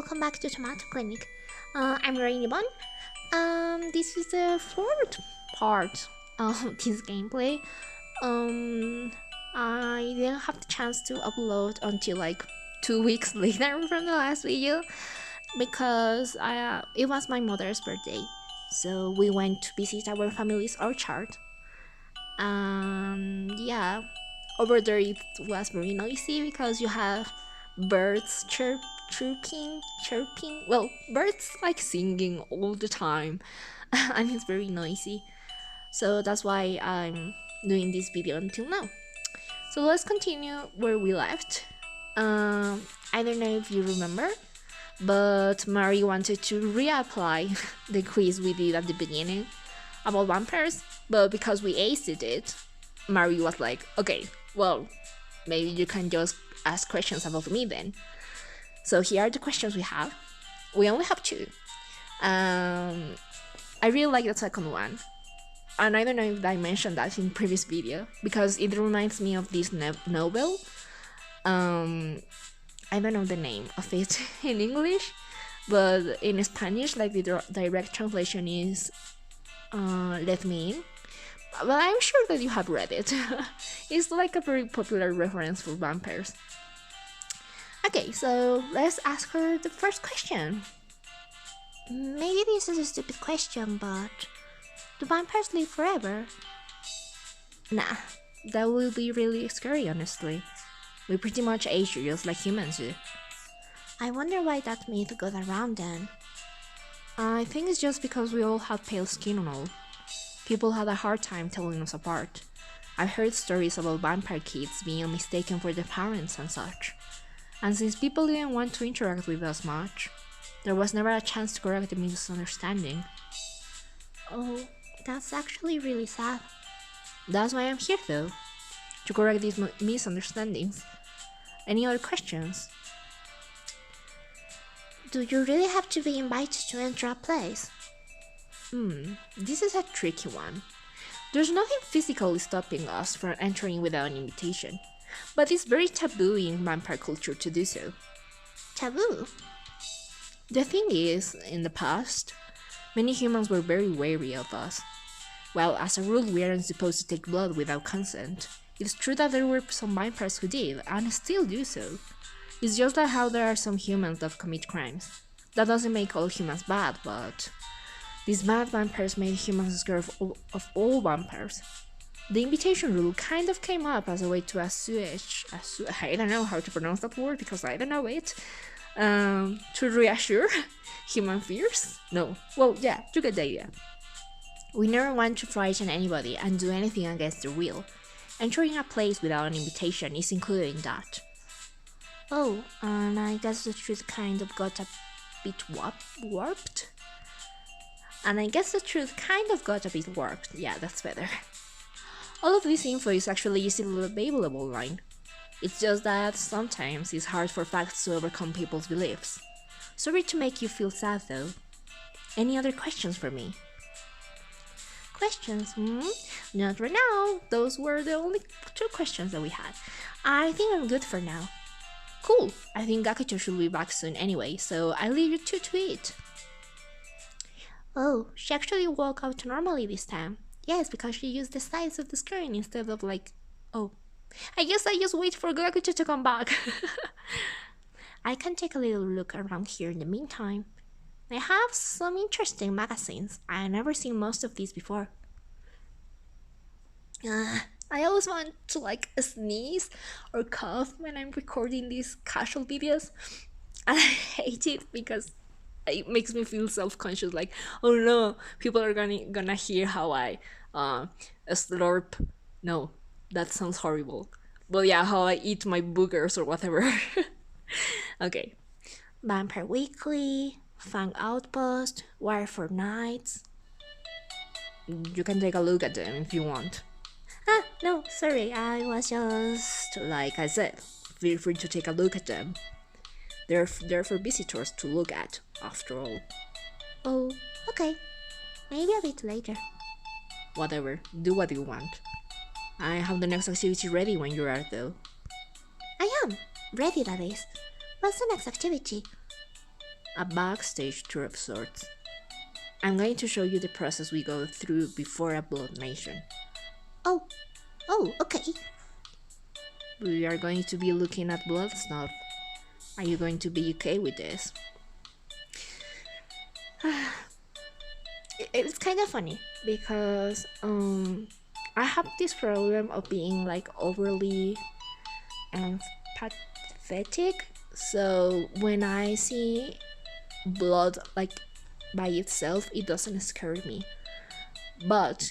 welcome back to Tomato Clinic. I'm Rainy Bunn. This is the fourth part of this gameplay. I didn't have the chance to upload until like 2 weeks later from the last video because it was my mother's birthday. So we went to visit our family's orchard. Yeah, over there it was very noisy because you have birds chirping. Well, birds like singing all the time, and it's very noisy. So that's why I'm doing this video until now. So let's continue where we left. I don't know if you remember, but Mary wanted to reapply the quiz we did at the beginning about vampires, but because we aced it, Mary was like, okay, well, maybe you can just ask questions about me then. So here are the questions we have. We only have two. I really like the second one. And I don't know if I mentioned that in previous video, because it reminds me of this novel. I don't know the name of it in English, but in Spanish, like the direct translation is Let Me In. But I'm sure that you have read it. It's like a very popular reference for vampires. Okay, so let's ask her the first question. Maybe this is a stupid question, but do vampires live forever? Nah, that will be really scary, honestly. We pretty much age just like humans do. I wonder why that myth got around then. I think it's just because we all had pale skin and all. People had a hard time telling us apart. I've heard stories about vampire kids being mistaken for their parents and such. And since people didn't want to interact with us much, there was never a chance to correct the misunderstanding. Oh, that's actually really sad. That's why I'm here though, to correct these misunderstandings. Any other questions? Do you really have to be invited to enter a place? This is a tricky one. There's nothing physically stopping us from entering without an invitation, but it's very taboo in vampire culture to do so. Taboo? The thing is, in the past, many humans were very wary of us. While as a rule we aren't supposed to take blood without consent, it's true that there were some vampires who did, and still do so. It's just like how there are some humans that commit crimes. That doesn't make all humans bad, but these bad vampires made humans scared of all vampires. The invitation rule kind of came up as a way to I don't know how to pronounce that word because I don't know it, to reassure human fears? No. Well, yeah, you get the idea. We never want to frighten anybody and do anything against the will. Entering a place without an invitation is included in that. Oh, and I guess the truth kind of got a bit warped? Yeah, that's better. All of this info is actually easily available online. It's just that sometimes it's hard for facts to overcome people's beliefs. Sorry to make you feel sad though. Any other questions for me? Questions? Not right now. Those were the only two questions that we had. I think I'm good for now. Cool. I think Gakuto should be back soon anyway, so I'll leave you two to it. Oh, she actually woke out normally this time. Yes, because she used the sides of the screen instead of like... Oh. I guess I just wait for Gakuto to come back. I can take a little look around here in the meantime. They have some interesting magazines. I've never seen most of these before. I always want to like sneeze or cough when I'm recording these casual videos. And I hate it because it makes me feel self-conscious, like, oh no, people are gonna hear how I slurp. No, that sounds horrible. But yeah, how I eat my boogers or whatever. Okay. Vampire Weekly, Fang Outpost, Wire for Nights. You can take a look at them if you want. No, sorry, I was just, like I said, feel free to take a look at them. They're for visitors to look at, after all. Oh, okay. Maybe a bit later. Whatever, do what you want. I have the next activity ready when you are though. I am, ready that is. What's the next activity? a backstage tour of sorts. I'm going to show you the process we go through before a blood donation. Oh, oh, okay. We are going to be looking at blood stuff. Are you going to be okay with this? It's kind of funny because I have this problem of being like overly pathetic. So when I see blood like by itself, it doesn't scare me. But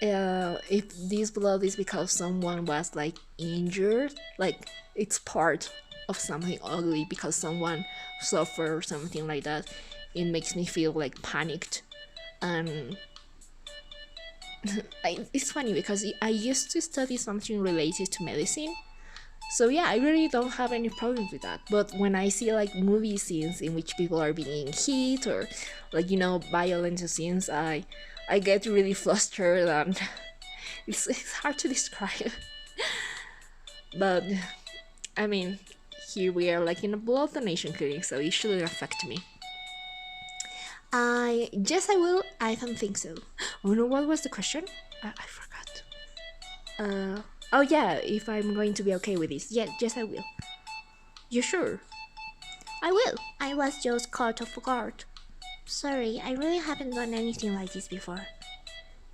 if this blood is because someone was like injured, like it's part of something ugly because someone suffered or something like that, it makes me feel like panicked. And it's funny because I used to study something related to medicine. So yeah, I really don't have any problems with that. But when I see like movie scenes in which people are being hit or like violent scenes, I get really flustered and it's hard to describe. But I mean, here we are like in a blood donation clinic, so it shouldn't affect me. I will. I don't think so. Oh no, what was the question? I forgot. Oh yeah, if I'm going to be okay with this. Yeah, yes I will. You sure? I will. I was just caught off guard. Sorry, I really haven't done anything like this before.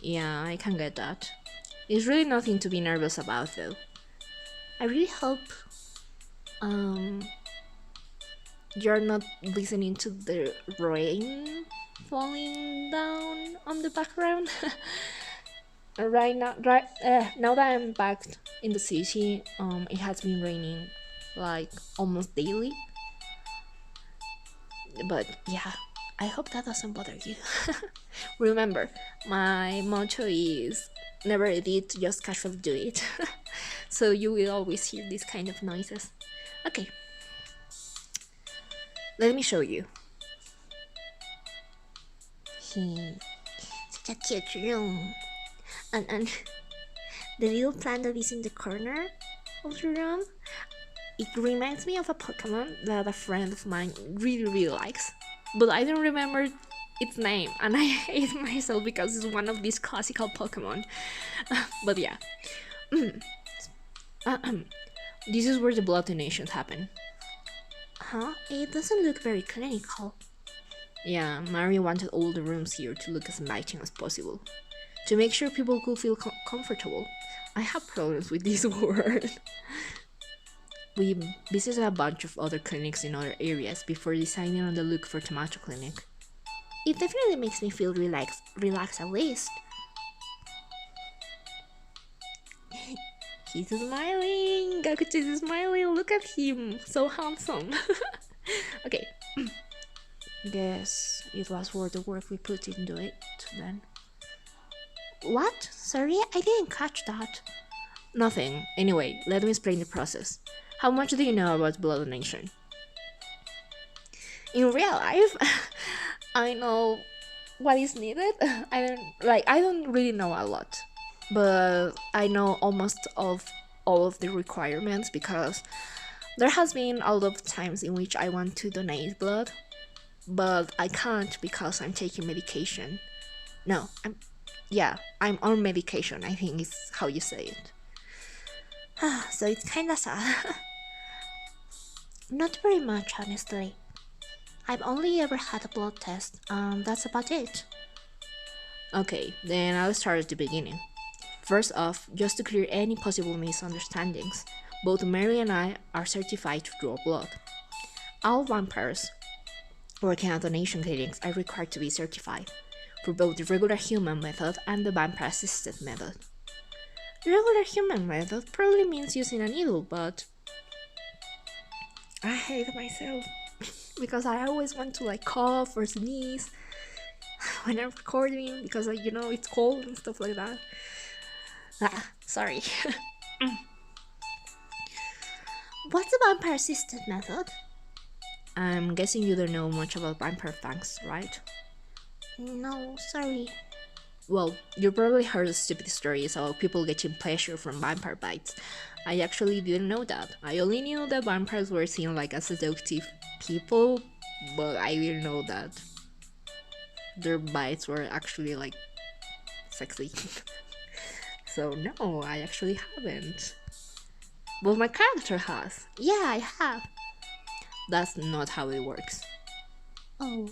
Yeah, I can get that. It's really nothing to be nervous about though. I really hope Um, you're not listening to the rain falling down on the background. Now that I'm back in the city, it has been raining like almost daily. But yeah, I hope that doesn't bother you. Remember, my motto is never edit, just casually do it. So you will always hear these kind of noises. Okay, let me show you. such a cute room. And the little plant that is in the corner of the room, it reminds me of a Pokemon that a friend of mine really likes. But I don't remember its name, and I hate myself because it's one of these classical Pokemon. But yeah. This is where the blood donations happen. Huh? It doesn't look very clinical. Yeah, Mario wanted all the rooms here to look as inviting as possible. To make sure people could feel comfortable. I have problems with this word. We visited a bunch of other clinics in other areas before deciding on the look for Tomato Clinic. It definitely makes me feel relaxed at least. He's smiling! Gakuchi is smiling! Look at him! So handsome! Okay. Guess it was worth the work we put into it then. What? Sorry, I didn't catch that. Nothing. Anyway, let me explain the process. How much do you know about blood donation? In real life, I know what is needed. I don't really know a lot, but I know almost of all of the requirements because there has been a lot of times in which I want to donate blood, but I can't because I'm taking medication. No, I'm on medication. I think is how you say it. So it's kinda sad. Not very much, honestly. I've only ever had a blood test, and that's about it. Okay, then I'll start at the beginning. First off, just to clear any possible misunderstandings, both Mary and I are certified to draw blood. All vampires working at donation clinics are required to be certified for both the regular human method and the vampire assisted method. Regular human method probably means using a needle, but I hate myself because I always want to like cough or sneeze when I'm recording because it's cold and stuff like that. Sorry. What's the vampire assisted method? I'm guessing you don't know much about vampire fangs, right? No, sorry. Well, you probably heard stupid stories about people getting pleasure from vampire bites. I actually didn't know that. I only knew that vampires were seen like as seductive people but I didn't know that their bites were actually like sexy. So no, I actually haven't. But my character has. Yeah, I have. That's not how it works. Oh,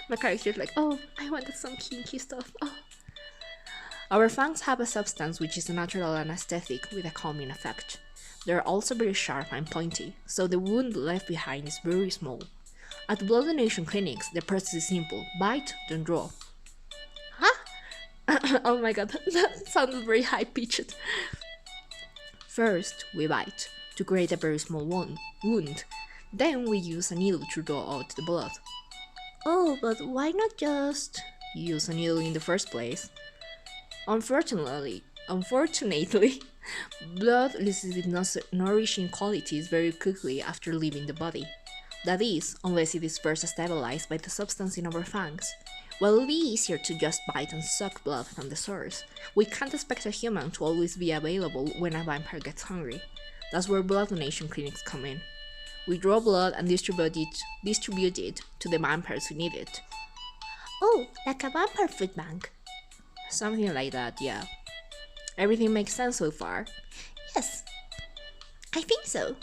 My character's like, oh, I wanted some kinky stuff. Oh. Our fangs have a substance which is a natural anesthetic with a calming effect. They're also very sharp and pointy, so the wound left behind is very small. At the blood donation clinics, the process is simple: bite, then draw. Huh? Oh my god, that sounded very high pitched. First, we bite to create a very small wound. Then we use a needle to draw out the blood. oh, but why not just? Use a needle in the first place. Unfortunately, blood loses its nourishing qualities very quickly after leaving the body. That is, unless it is first stabilized by the substance in our fangs. While it would be easier to just bite and suck blood from the source, we can't expect a human to always be available when a vampire gets hungry. That's where blood donation clinics come in. We draw blood and distribute it to the vampires who need it. Oh, like a vampire food bank. Something like that, yeah. Everything makes sense so far. Yes, I think so.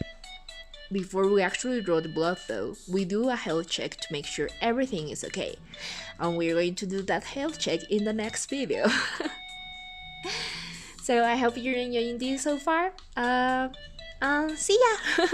Before we actually draw the blood, though, we do a health check to make sure everything is okay. And we're going to do that health check in the next video. So I hope you're enjoying this so far. And see ya!